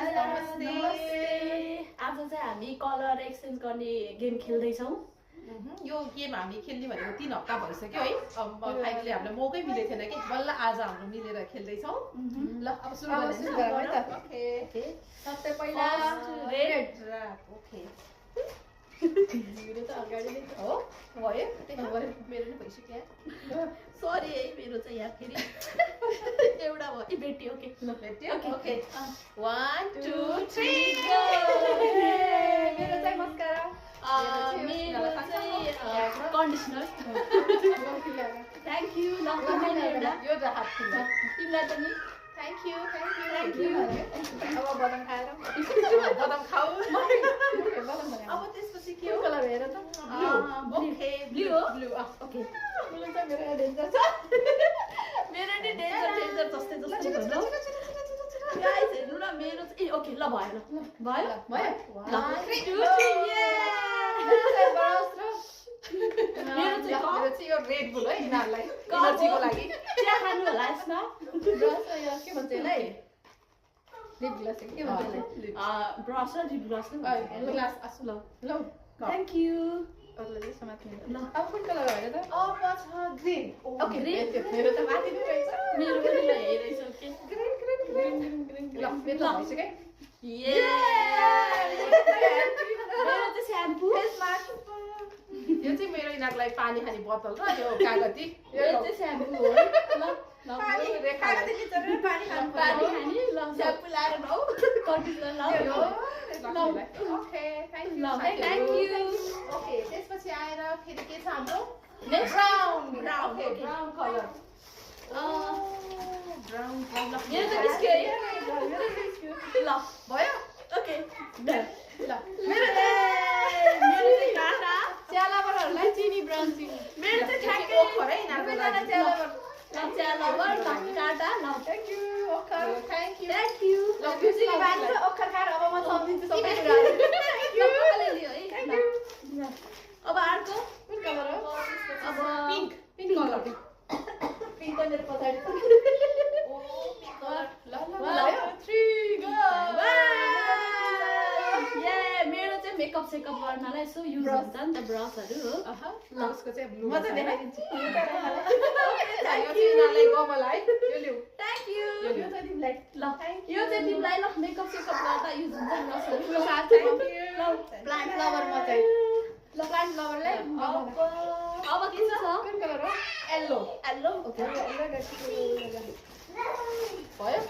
नमस्ते आज चाहिँ हामी कलर एक्सचेन्ज गर्ने गेम खेल्दै छौं यो गेम हामी खेल्ने भनेको 3 हप्ता भइसक्यो है अब अहिले हामीलाई मौकै मिलेको थिएन कि बल्ल आज हाम्रो मिलेर खेल्दै छौं ल अब सुरु गरौँ है त ओके सबसे पहिला रेड ओके मेरो त अगाडि नै हो भयो मेरो नि भइसक्यो सरी है मेरो चाहिँ यहाँ फेरि एउटा भयो ए बेटी ओके ल भेट्यो ओके 1 2 3 गो मेरो चाहिँ मस्कारा मेरो चाहिँ कन्डिसनर थ्यांक यू ल एउटा यो त हात खुल्ला तिमीलाई पनि थ्यांक यू अब बदाम खाएर बदाम खाऊ अब त्यसपछि के हो कलर हेर त ओके ब्लू हो ब्लू ओके ब्लू चाहिँ मेरो डेन्जर छ मेरो नि डेन्जर जस्तै जस्तै हो गाइस हेर्नु न मेरो चाहिँ ए ओके ल भयो भयो भयो ल 3 2 3 मेरो चाहिँ यो रेड बुल है यिनीहरूलाई एनर्जीको लागि चिया खानु होला यसमा ब्रस यो के भन्छ यसलाई लिप ग्लास के भन्छ यसलाई ब्रस र लिप ग्लास ग्लास आसु ल ल थ्यांक यू अरूले समात्ने ल अब कुन कलर हो त अब छ ग्रीन ओके ग्रीन मेरो त माथि नै रहेछ मेरो पनि ल हेरेछ के ग्रीन ल मेरो भइसक्यो ये मेरो चाहिँ स्याम्पू फेस मास्क यो चाहिँ मेरो यिनीहरूलाई पानी खाने बोतल र यो कागती यो चाहिँ स्याम्पू हो है ल पानी कागती निचोरेर पानी खानु पानी खाने ल स्याम्पू लाएर नौ कन्डिसनर ल ओके थ्यांक यू ओके त्यसपछि आएर फेरि के छ हाम्रो next brown okay brown colour brown मेरो त निस्क्यो है ल भयो ओके ल मेरो चाहिँ काटा च्यालाबरहरूलाई चिनी ब्राउन चिनी मेरो चाहिँ ठ्याक्कै ओखर है यिनीहरूको लागि च्यालाबर च्यालाबर काटा ल थ्यांक यू ओखर थ्यांक यू ल चिनी बान्छ ओखर खाएर अब म सम्झिन्छु सबै कुराहरू थ्यांक यू लियो है अब अर्को कुन कलर हो अब पिंक कलर पिंक त मेरो पछाडि ओ पिंक कलर ल 3 गो ये मेरो चाहिँ मेकअप सेकअप गर्नलाई यसो युज हुन्छ नि त ब्रसहरु हो ल उसको चाहिँ ब्लू म चाहिँ देखाइदिन्छु यो चाहिँ यिनीहरूलाई गमल है यो लिऊ थ्यांक यू यो चाहिँ तिमीलाई ल यो चाहिँ तिमीलाई ल मेकअप सेकअप गर्दा युज हुन्छ ब्रसहरु ल थ्यांक यू ल प्लान्ट लभर म चाहिँ ल प्लान्ट लभरलाई अब के छ कुन कलर हो येल्लो हेलो ओके येल्लो भयो